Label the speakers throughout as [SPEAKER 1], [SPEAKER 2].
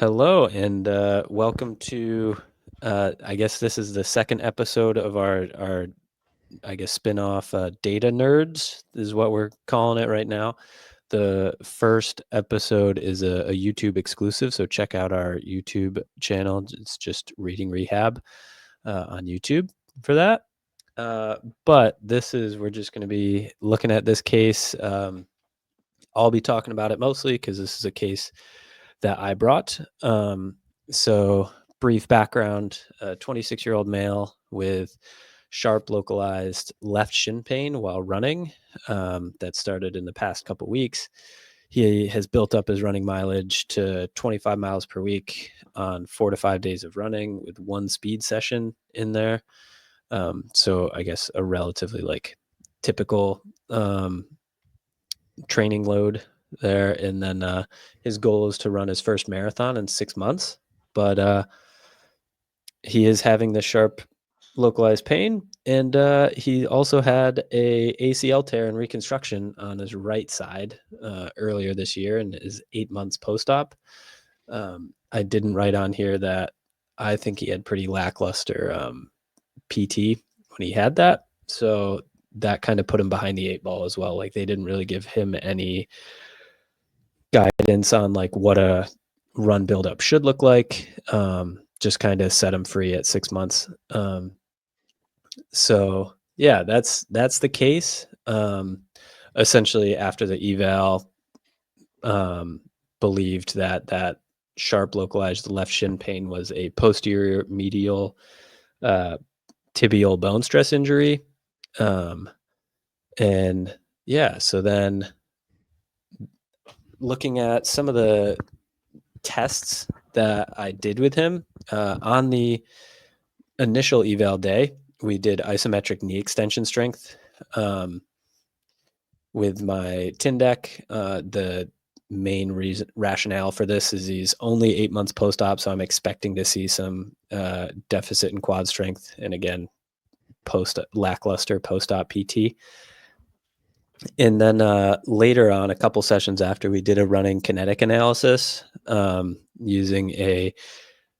[SPEAKER 1] Hello, and welcome to, I guess this is the second episode of our I guess, spin-off Data Nerds is what we're calling it right now. The first episode is a YouTube exclusive, so check out our YouTube channel. It's just Reading Rehab on YouTube for that. But we're just going to be looking at this case. I'll be talking about it mostly because this is a case that I brought. So brief background, a 26-year-old male with sharp localized left shin pain while running that started in the past couple weeks. He has built up his running mileage to 25 miles per week on 4 to 5 days of running with one speed session in there. So I guess a relatively typical training load there. And then his goal is to run his first marathon in 6 months. But he is having the sharp localized pain. And he also had a ACL tear and reconstruction on his right side earlier this year and is 8 months post-op. I didn't write on here that I think he had pretty lackluster PT when he had that. So that kind of put him behind the 8 ball as well. Like they didn't really give him any guidance on like what a run buildup should look like. Just kind of set him free at 6 months. So yeah, that's the case. Essentially after the eval, believed that sharp localized left shin pain was a posterior medial tibial bone stress injury. And yeah, so then looking at some of the tests that I did with him on the initial eval day, we did isometric knee extension strength with my Tindec. The main rationale for this is he's only 8 months post-op, so I'm expecting to see some deficit in quad strength, and again, lackluster post-op PT. And then later on, a couple sessions after, we did a running kinetic analysis using a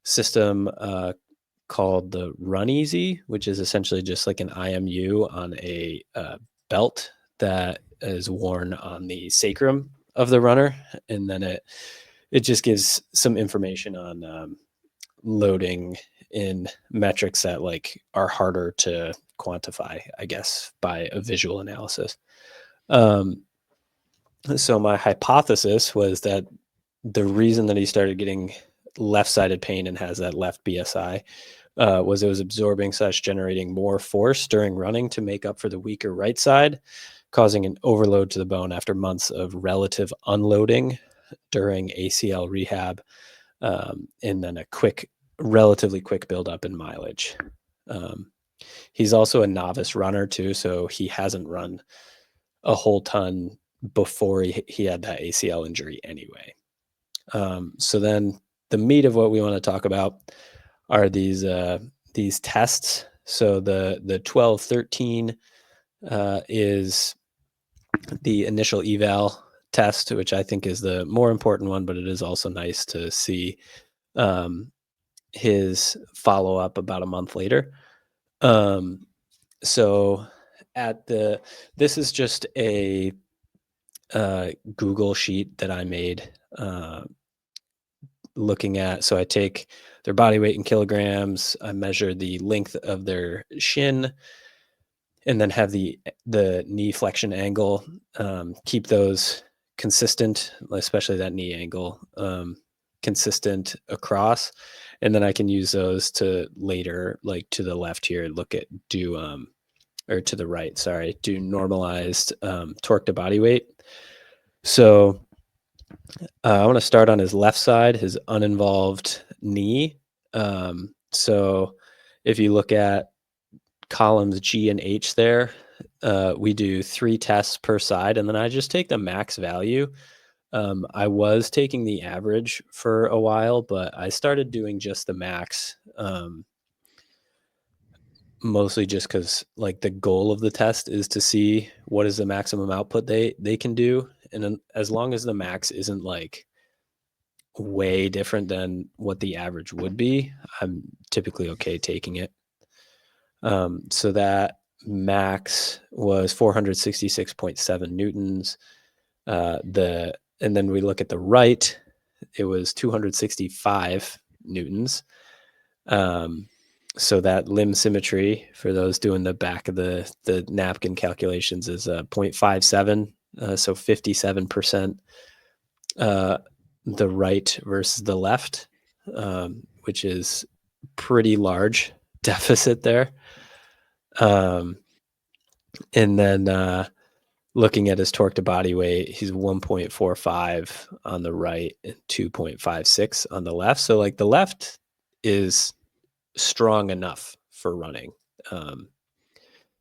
[SPEAKER 1] system called the Run Easy, which is essentially just like an IMU on a belt that is worn on the sacrum of the runner. And then it just gives some information on loading in metrics that like are harder to quantify, I guess, by a visual analysis. So my hypothesis was that the reason that he started getting left-sided pain and has that left BSI was it was absorbing / generating more force during running to make up for the weaker right side, causing an overload to the bone after months of relative unloading during ACL rehab, and then a relatively quick buildup in mileage. He's also a novice runner too, so he hasn't run a whole ton before he had that ACL injury anyway. So then the meat of what we want to talk about are these tests. So the 12-13 is the initial eval test, which I think is the more important one, but it is also nice to see his follow-up about a month later. So this is just a Google sheet that I made looking at, so I take their body weight in kilograms, I measure the length of their shin, and then have the knee flexion angle, keep those consistent, especially that knee angle, consistent across. And then I can use those to later, like to the left here, or to the right, sorry, do normalized torque to body weight. So I want to start on his left side, his uninvolved knee. So if you look at columns G and H there, we do 3 tests per side, and then I just take the max value. I was taking the average for a while, but I started doing just the max, mostly just because like the goal of the test is to see what is the maximum output they can do. And then as long as the max isn't like way different than what the average would be, I'm typically okay taking it. So that max was 466.7 newtons. And then we look at the right, it was 265 newtons. So that limb symmetry, for those doing the back of the napkin calculations, is 0.57. So 57% the right versus the left, which is pretty large deficit there. And then looking at his torque to body weight, he's 1.45 on the right and 2.56 on the left. So like the left is strong enough for running.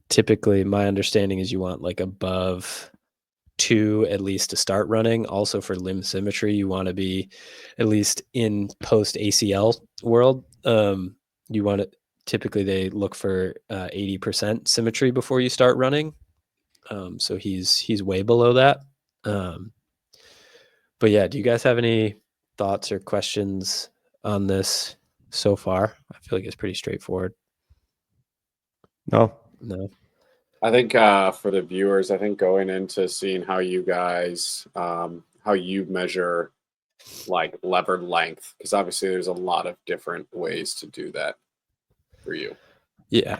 [SPEAKER 1] Typically, my understanding is you want like above 2 at least to start running. Also for limb symmetry, you want to be at least in post-ACL world. You want to typically they look for 80% symmetry before you start running. So he's way below that. But yeah, do you guys have any thoughts or questions on this so far? I feel like it's pretty straightforward.
[SPEAKER 2] No.
[SPEAKER 3] I think for the viewers, I think going into seeing how you guys, how you measure like lever length, because obviously there's a lot of different ways to do that for you.
[SPEAKER 1] Yeah.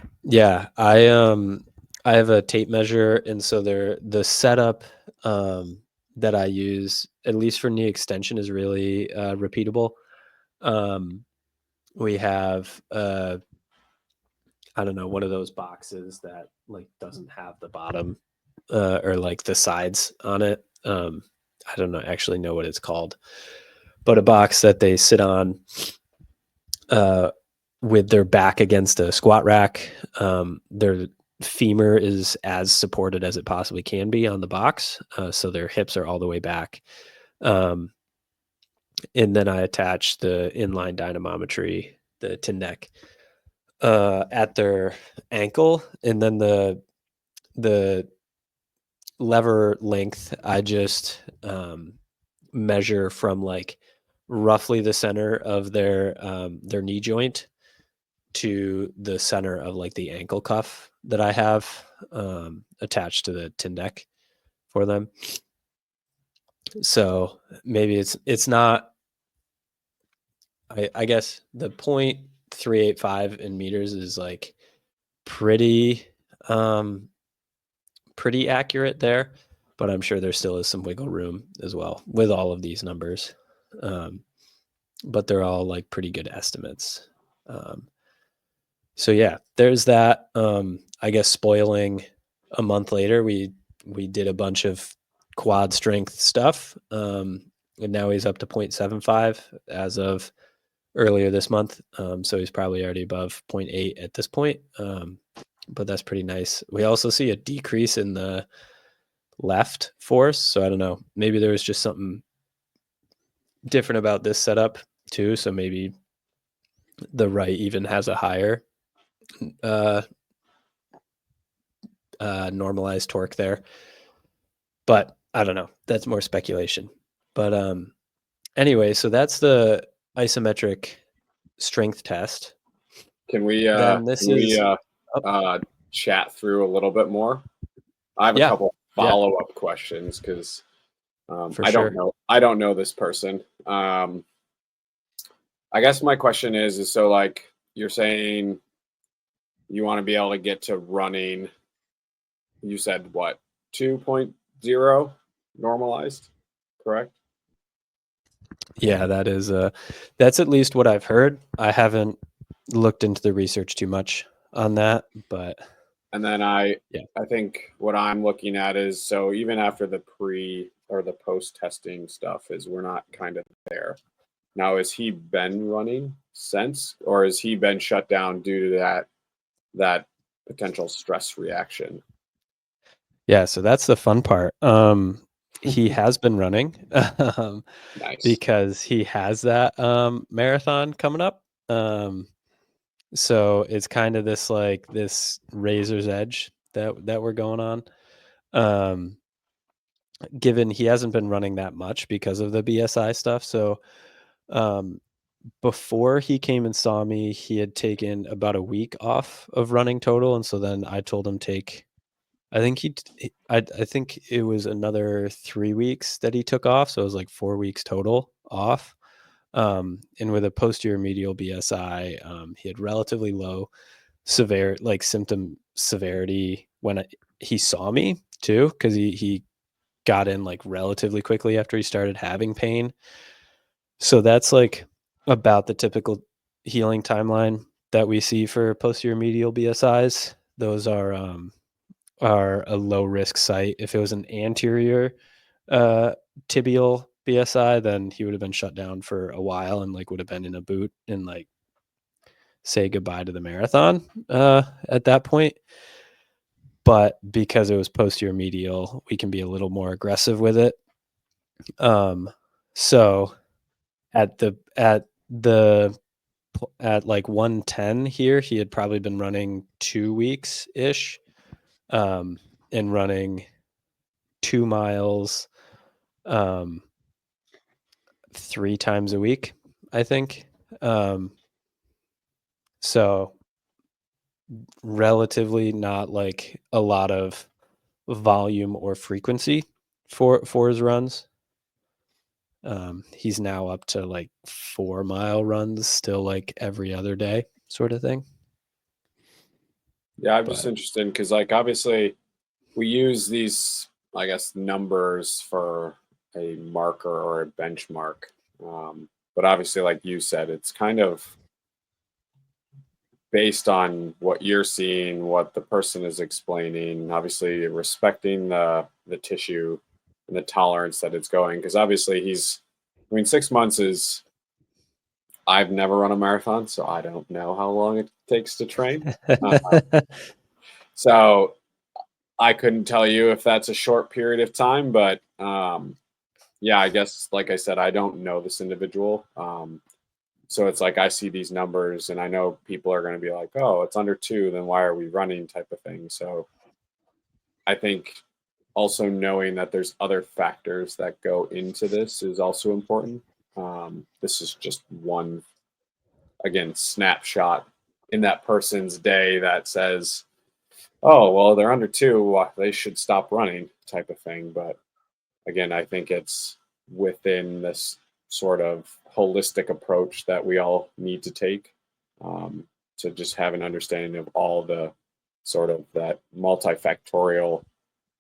[SPEAKER 1] I have a tape measure, and so the setup that I use, at least for knee extension, is really repeatable. We have I don't know, one of those boxes that like doesn't have the bottom or like the sides on it. I don't actually know what it's called, but a box that they sit on with their back against a squat rack. Their femur is as supported as it possibly can be on the box, so their hips are all the way back. And then I attach the inline dynamometry, the Tindec, at their ankle, and then the lever length I just measure from like roughly the center of their knee joint to the center of like the ankle cuff that I have attached to the Tindec for them. So maybe it's not. I guess the 0.385 in meters is like pretty accurate there, but I'm sure there still is some wiggle room as well with all of these numbers. But they're all like pretty good estimates. So yeah, there's that. I guess spoiling a month later, we did a bunch of quad strength stuff. And now he's up to 0.75 as of earlier this month. So he's probably already above 0.8 at this point. But that's pretty nice. We also see a decrease in the left force. So I don't know, maybe there was just something different about this setup too. So maybe the right even has a higher normalized torque there, but I don't know, that's more speculation. But anyway, so that's the isometric strength test.
[SPEAKER 3] Can we
[SPEAKER 1] Then this is
[SPEAKER 3] chat through a little bit more? I have a couple follow-up questions because I don't know this person. I guess my question is so like you're saying you want to be able to get to running, you said what, 2.0 normalized, correct?
[SPEAKER 1] Yeah, that's at least what I've heard. I haven't looked into the research too much on that, but
[SPEAKER 3] and then I think what I'm looking at is, so even after the pre or the post testing stuff, is we're not kind of there. Now, has he been running since, or has he been shut down due to that potential stress reaction?
[SPEAKER 1] Yeah, so that's the fun part. He has been running
[SPEAKER 3] Nice.
[SPEAKER 1] because he has that marathon coming up. So it's kind of this razor's edge that we're going on. Given he hasn't been running that much because of the BSI stuff, so Before he came and saw me, he had taken about a week off of running total, and so then I told him I think it was another 3 weeks that he took off, so it was like 4 weeks total off. And with a posterior medial BSI, he had relatively low symptom severity when he saw me too, because he got in like relatively quickly after he started having pain. So that's like about the typical healing timeline that we see for posterior medial BSIs. Those are a low risk site. If it was an anterior tibial BSI, then he would have been shut down for a while and like would have been in a boot and like say goodbye to the marathon at that point. But because it was posterior medial, we can be a little more aggressive with it. So at like 110 here, he had probably been running 2 weeks ish, and running 2 miles 3 times a week, I think. So relatively not like a lot of volume or frequency for his runs. He's now up to like 4-mile runs still like every other day sort of thing.
[SPEAKER 3] Yeah, I'm just interested because like obviously we use these, I guess, numbers for a marker or a benchmark. But obviously, like you said, it's kind of based on what you're seeing, what the person is explaining, obviously respecting the tissue and the tolerance that it's going. Because obviously I mean, 6 months is, I've never run a marathon, so I don't know how long it takes to train. So I couldn't tell you if that's a short period of time, but yeah, I guess, like I said, I don't know this individual. So it's like I see these numbers and I know people are going to be like, oh, it's under 2, then why are we running type of thing. So I think also knowing that there's other factors that go into this is also important. This is just one, again, snapshot in that person's day that says, oh, well, they're under 2, they should stop running type of thing. But again, I think it's within this sort of holistic approach that we all need to take, to just have an understanding of all the sort of that multifactorial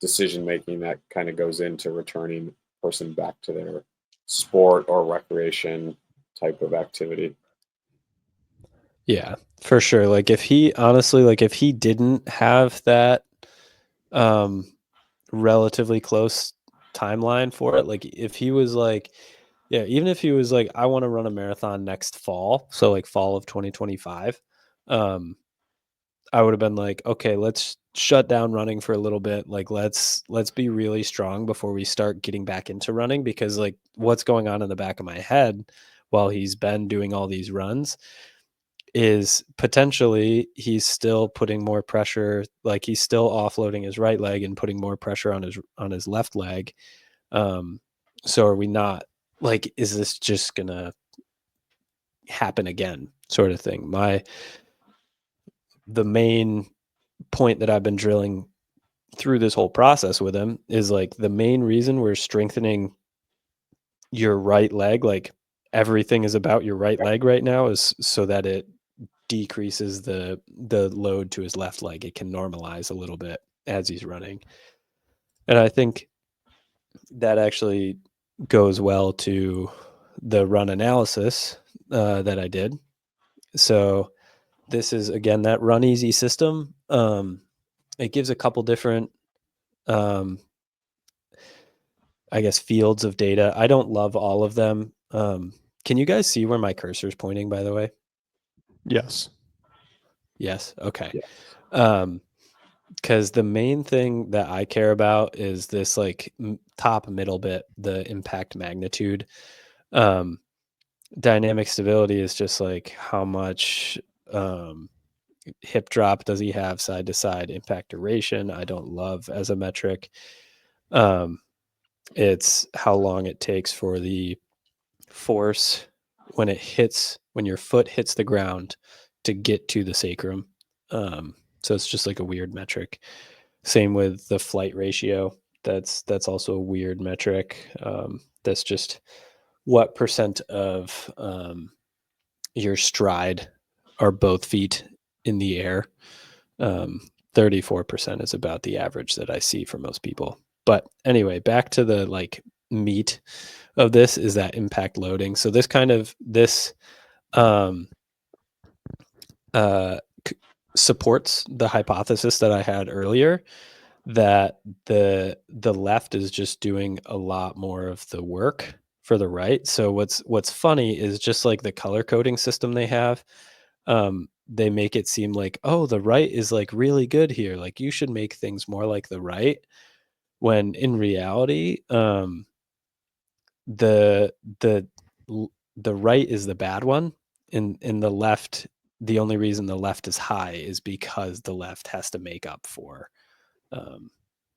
[SPEAKER 3] decision making that kind of goes into returning a person back to their sport or recreation type of activity.
[SPEAKER 1] Yeah, for sure. Like if he didn't have that relatively close timeline for it, like if he was like, yeah, even if he was like, I want to run a marathon next fall, so like fall of 2025, I would have been like, okay, let's shut down running for a little bit. Like let's be really strong before we start getting back into running, because like what's going on in the back of my head while he's been doing all these runs is potentially he's still putting more pressure, like he's still offloading his right leg and putting more pressure on his left leg. So are we not, like, is this just gonna happen again sort of thing? The main point that I've been drilling through this whole process with him is like the main reason we're strengthening your right leg, like everything is about your right leg right now, is so that it decreases the load to his left leg. It can normalize a little bit as he's running. And I think that actually goes well to the run analysis that I did. So this is, again, that Run Easy system. It gives a couple different, I guess, fields of data. I don't love all of them. Can you guys see where my cursor is pointing, by the way?
[SPEAKER 2] Yes.
[SPEAKER 1] Yes. Okay.
[SPEAKER 3] Yeah.
[SPEAKER 1] Because the main thing that I care about is this like top middle bit, the impact magnitude. Dynamic stability is just like how much hip drop does he have side to side. Impact duration, I don't love as a metric. It's how long it takes for the force when your foot hits the ground to get to the sacrum. So it's just like a weird metric. Same with the flight ratio. That's also a weird metric. That's just what percent of your stride are both feet in the air. 34% is about the average that I see for most people. But anyway, back to the like meat of this is that impact loading. So this supports the hypothesis that I had earlier that the left is just doing a lot more of the work for the right. So what's funny is just like the color coding system they have, they make it seem like, oh, the right is like really good here. Like you should make things more like the right. When in reality, the the the right is the bad one, and the left, the only reason the left is high is because the left has to make up for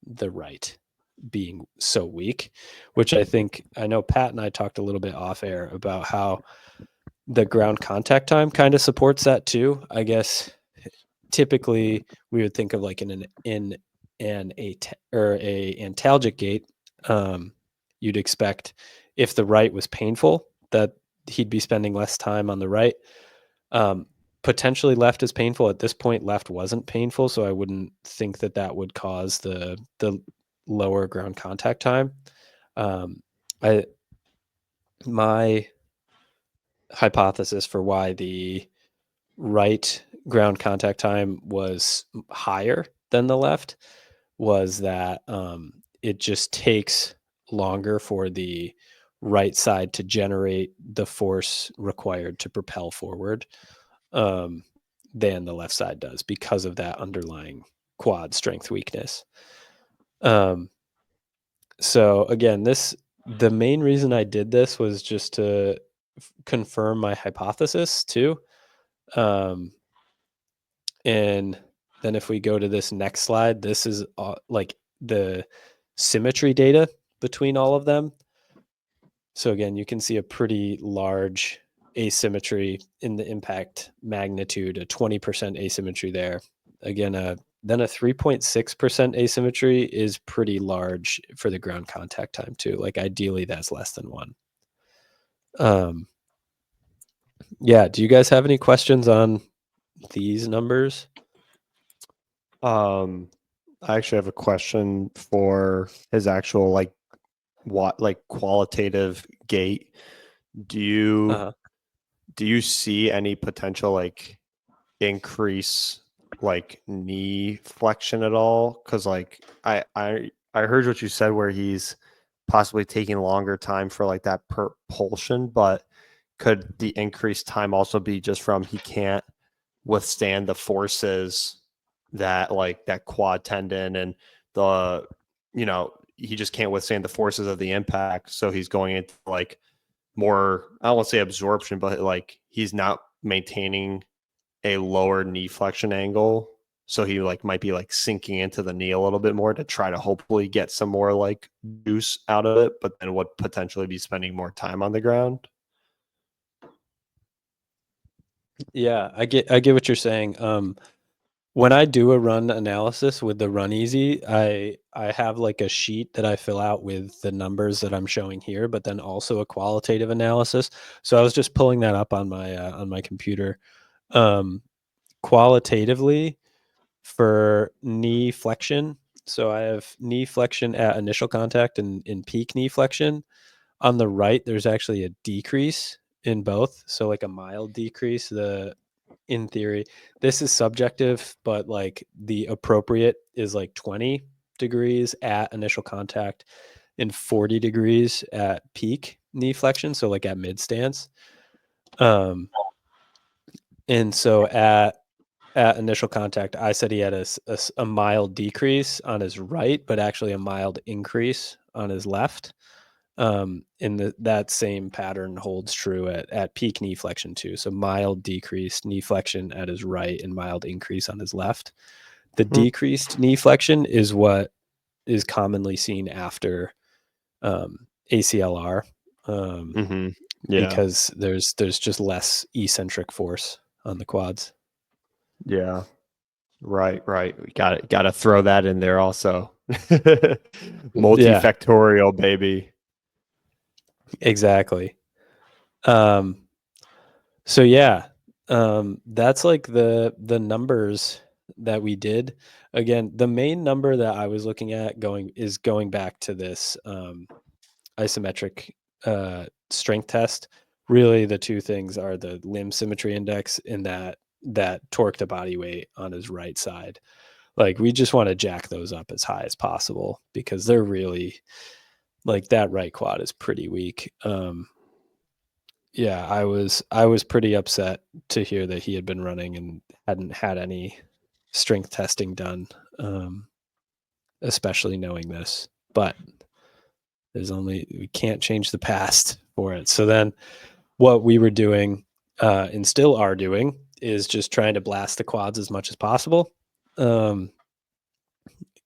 [SPEAKER 1] the right being so weak, which I know Pat and I talked a little bit off air about how the ground contact time kind of supports that too. I guess typically we would think of like in an antalgic gait, you'd expect if the right was painful that he'd be spending less time on the right. Potentially left is painful. At this point, left wasn't painful, so I wouldn't think that would cause the lower ground contact time. My hypothesis for why the right ground contact time was higher than the left was that it just takes longer for the right side to generate the force required to propel forward than the left side does because of that underlying quad strength weakness. So again, the main reason I did this was just to confirm my hypothesis too. And then if we go to this next slide, this is like the symmetry data between all of them. So again, you can see a pretty large asymmetry in the impact magnitude, a 20% asymmetry there. Again, then a 3.6% asymmetry is pretty large for the ground contact time too. Like ideally that's less than 1. Yeah. Do you guys have any questions on these numbers?
[SPEAKER 2] I actually have a question for his actual like qualitative gait. Do you see any potential like increase like knee flexion at all? Because like I heard what you said where he's possibly taking longer time for like that propulsion, but could the increased time also be just from he can't withstand the forces that like that quad tendon and the he just can't withstand the forces of the impact, so he's going into like more, I don't want to say absorption, but like he's not maintaining a lower knee flexion angle, so he like might be like sinking into the knee a little bit more to try to hopefully get some more like juice out of it, but then would potentially be spending more time on the ground.
[SPEAKER 1] Yeah, I get what you're saying. When I do a run analysis with the Run Easy, I have like a sheet that I fill out with the numbers that I'm showing here, but then also a qualitative analysis. So I was just pulling that up on my computer. Qualitatively for knee flexion, so I have knee flexion at initial contact and in peak knee flexion. On the right, there's actually a decrease in both, so like a mild decrease. In theory, this is subjective, but like the appropriate is like 20 degrees at initial contact and 40 degrees at peak knee flexion, so like at mid stance. And so at initial contact, I said he had a mild decrease on his right, but actually a mild increase on his left. That same pattern holds true at peak knee flexion too. So mild decreased knee flexion at his right and mild increase on his left. The decreased knee flexion is what is commonly seen after ACLR. because there's just less eccentric force on the quads.
[SPEAKER 2] Yeah. Right. We got to throw that in there also. Multifactorial, baby.
[SPEAKER 1] Exactly. So yeah, that's like the numbers that we did. Again, the main number that I was looking at going back to this isometric strength test. Really, the two things are the limb symmetry index and that torque to body weight on his right side. Like, we just want to jack those up as high as possible because they're really, like, that right quad is pretty weak. Yeah, I was pretty upset to hear that he had been running and hadn't had any strength testing done, especially knowing this. But we can't change the past for it. So then what we were doing and still are doing is just trying to blast the quads as much as possible,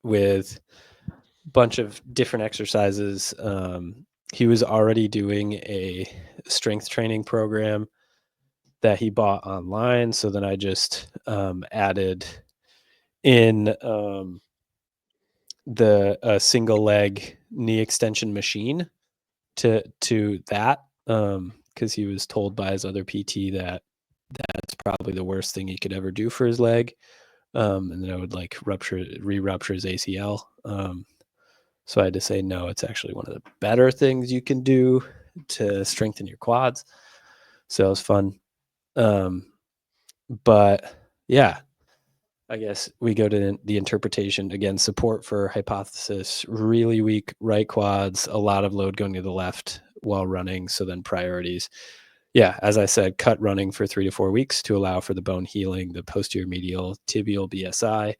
[SPEAKER 1] with a bunch of different exercises. He was already doing a strength training program that he bought online. So then I just added in the single leg knee extension machine to that, because he was told by his other PT that that's probably the worst thing he could ever do for his leg, and then I would like re-rupture his ACL. So I had to say, no, it's actually one of the better things you can do to strengthen your quads. So it was fun. But yeah, I guess we go to the interpretation again. Support for hypothesis: really weak right quads, a lot of load going to the left while running. So then priorities. Yeah, as I said, cut running for 3 to 4 weeks to allow for the bone healing, the posteromedial tibial BSI,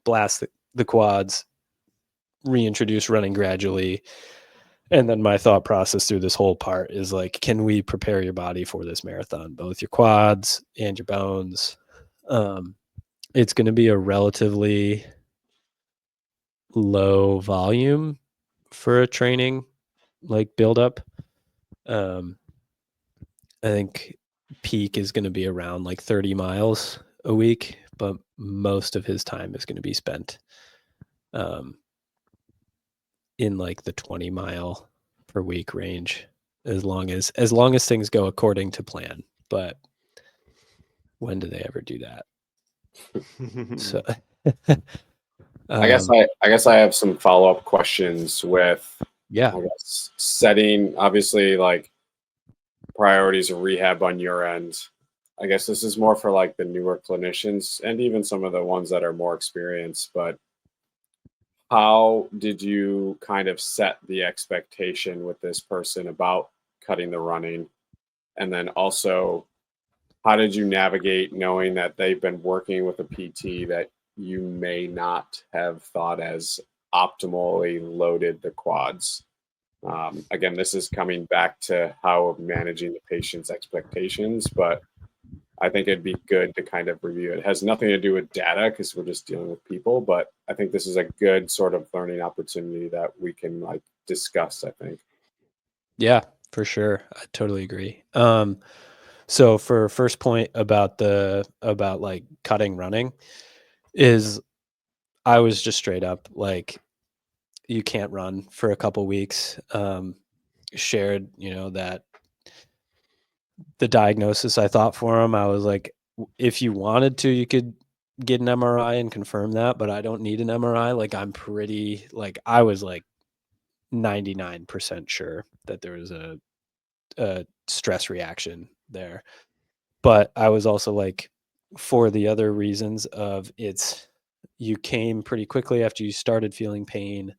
[SPEAKER 1] blast the quads, reintroduce running gradually. And then my thought process through this whole part is like, can we prepare your body for this marathon, both your quads and your bones? It's going to be a relatively low volume for a training like build up. I think peak is going to be around like 30 miles a week, but most of his time is going to be spent in like the 20-mile per week range, as long as things go according to plan. But when do they ever do that? So
[SPEAKER 3] I guess I have some follow-up questions with,
[SPEAKER 1] yeah,
[SPEAKER 3] I guess, setting obviously like priorities of rehab on your end. I guess this is more for like the newer clinicians and even some of the ones that are more experienced, but how did you kind of set the expectation with this person about cutting the running? And then also, how did you navigate knowing that they've been working with a PT that you may not have thought as optimally loaded the quads? Again, this is coming back to how managing the patient's expectations, but I think it'd be good to kind of review it. It has nothing to do with data because we're just dealing with people, but I think this is a good sort of learning opportunity that we can like discuss, I think.
[SPEAKER 1] Yeah, for sure. I totally agree. So for first point about like cutting running is, I was just straight up like, you can't run for a couple weeks. Shared, that the diagnosis I thought for him, I was like, if you wanted to, you could get an MRI and confirm that, but I don't need an MRI. Like, I was like 99% sure that there was a stress reaction there. But I was also like, for the other reasons of you came pretty quickly after you started feeling pain.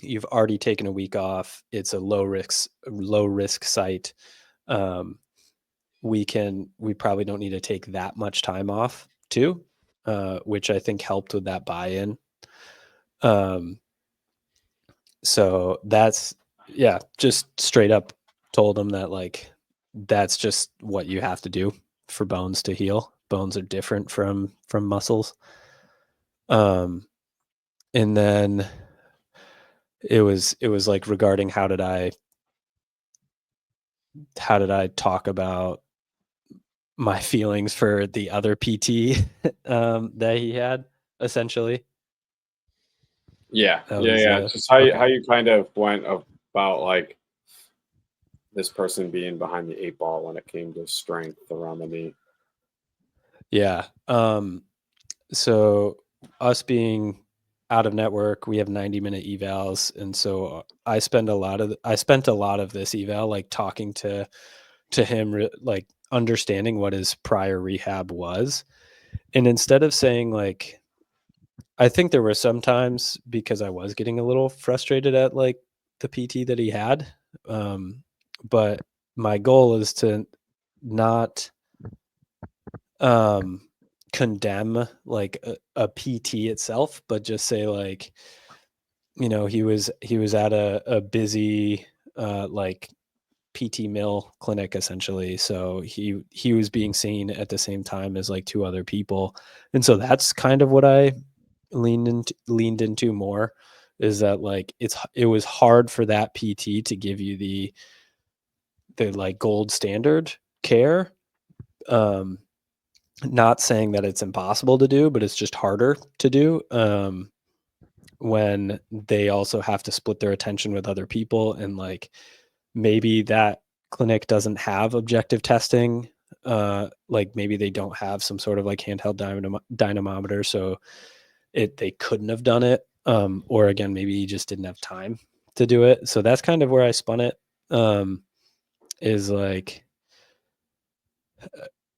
[SPEAKER 1] You've already taken a week off. It's a low risk site. We probably don't need to take that much time off too, which I think helped with that buy-in. So that's, yeah, just straight up told them that like, that's just what you have to do for bones to heal. Bones are different from muscles. And then it was like regarding how did I how did I talk about my feelings for the other PT that he had, essentially?
[SPEAKER 3] Yeah,
[SPEAKER 1] That
[SPEAKER 3] yeah,
[SPEAKER 1] was
[SPEAKER 3] yeah. Just how
[SPEAKER 1] okay.
[SPEAKER 3] how you kind of went about like this person being behind the 8 ball when it came to strength around the knee.
[SPEAKER 1] Yeah. So us being out of network, we have 90-minute evals, and so I spent a lot of this eval like talking to him, like understanding what his prior rehab was, and instead of saying like, I think there were some times because I was getting a little frustrated at like the PT that he had, but my goal is to not um condemn like a PT itself, but just say like, he was at a busy like PT mill clinic essentially, so he was being seen at the same time as like two other people, and so that's kind of what I leaned into more, is that like it was hard for that PT to give you the like gold standard care. um Not saying that it's impossible to do, but it's just harder to do when they also have to split their attention with other people, and like maybe that clinic doesn't have objective testing. Like maybe they don't have some sort of like handheld dynamometer, so they couldn't have done it. Or again, maybe he just didn't have time to do it. So that's kind of where I spun it. Is like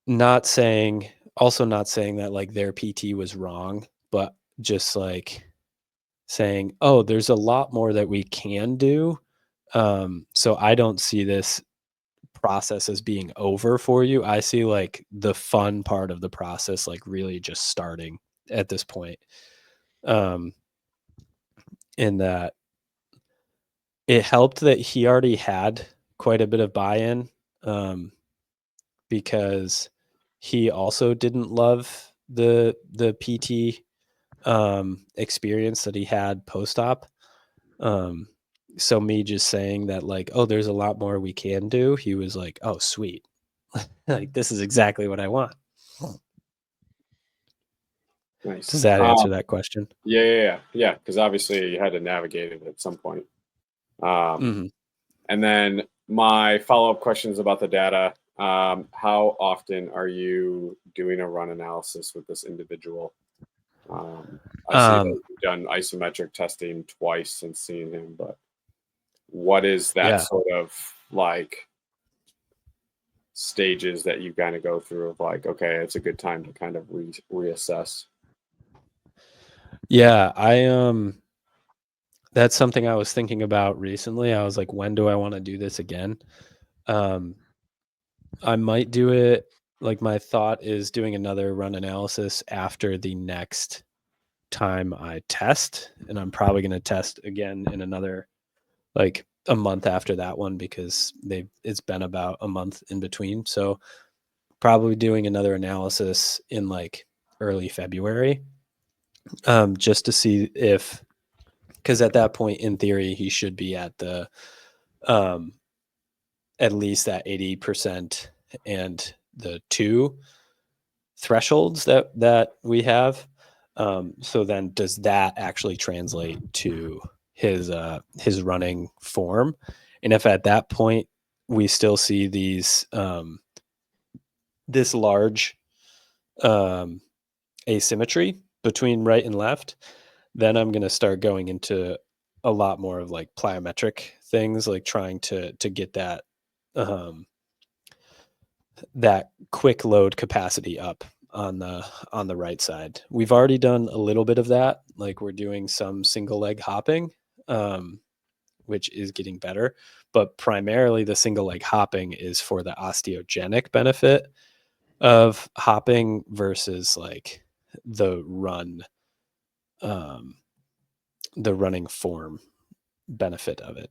[SPEAKER 1] not saying that like their PT was wrong, but just like saying, oh, there's a lot more that we can do. So I don't see this process as being over for you. I see like the fun part of the process like really just starting at this point. Um, in that it helped that he already had quite a bit of buy-in, because he also didn't love the PT experience that he had post-op. Um, so me just saying that like, oh, there's a lot more we can do, he was like, oh, sweet. Like, this is exactly what I want.
[SPEAKER 3] Nice.
[SPEAKER 1] Does that answer that question?
[SPEAKER 3] Yeah. Because obviously you had to navigate it at some point.
[SPEAKER 1] Mm-hmm.
[SPEAKER 3] And then my follow-up questions about the data. How often are you doing a run analysis with this individual? I see that you've done isometric testing twice since seeing him, but what is that sort of like stages that you kind of go through of like, okay, it's a good time to kind of reassess?
[SPEAKER 1] Yeah, that's something I was thinking about recently. I was like, when do I want to do this again? I might do it, like my thought is doing another run analysis after the next time I test, and I'm probably going to test again in another like a month after that one, because it's been about a month in between. So probably doing another analysis in like early February, just to see if, because at that point in theory he should be at the um at least that 80% and the 2 thresholds that we have. So then does that actually translate to his running form? And if at that point we still see this large asymmetry between right and left, then I'm going to start going into a lot more of like plyometric things, like trying to get um, that quick load capacity up on the right side. We've already done a little bit of that. Like we're doing some single leg hopping, which is getting better, but primarily the single leg hopping is for the osteogenic benefit of hopping versus like the um, running form benefit of it.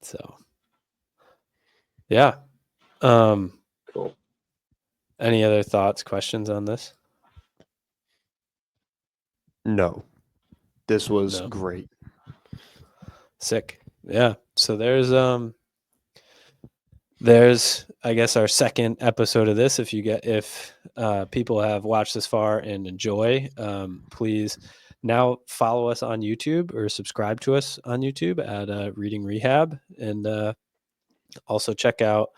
[SPEAKER 1] So yeah.
[SPEAKER 3] Cool.
[SPEAKER 1] Any other thoughts, questions on this?
[SPEAKER 2] No. This was
[SPEAKER 1] No.
[SPEAKER 2] great.
[SPEAKER 1] Sick. Yeah. So there's I guess our second episode of this. If people have watched this far and enjoy, please now follow us on YouTube or subscribe to us on YouTube at Reading Rehab, and also check out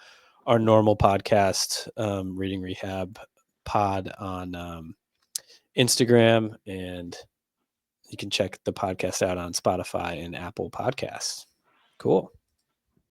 [SPEAKER 1] our normal podcast, Reading Rehab Pod, on Instagram, and you can check the podcast out on Spotify and Apple Podcasts. Cool.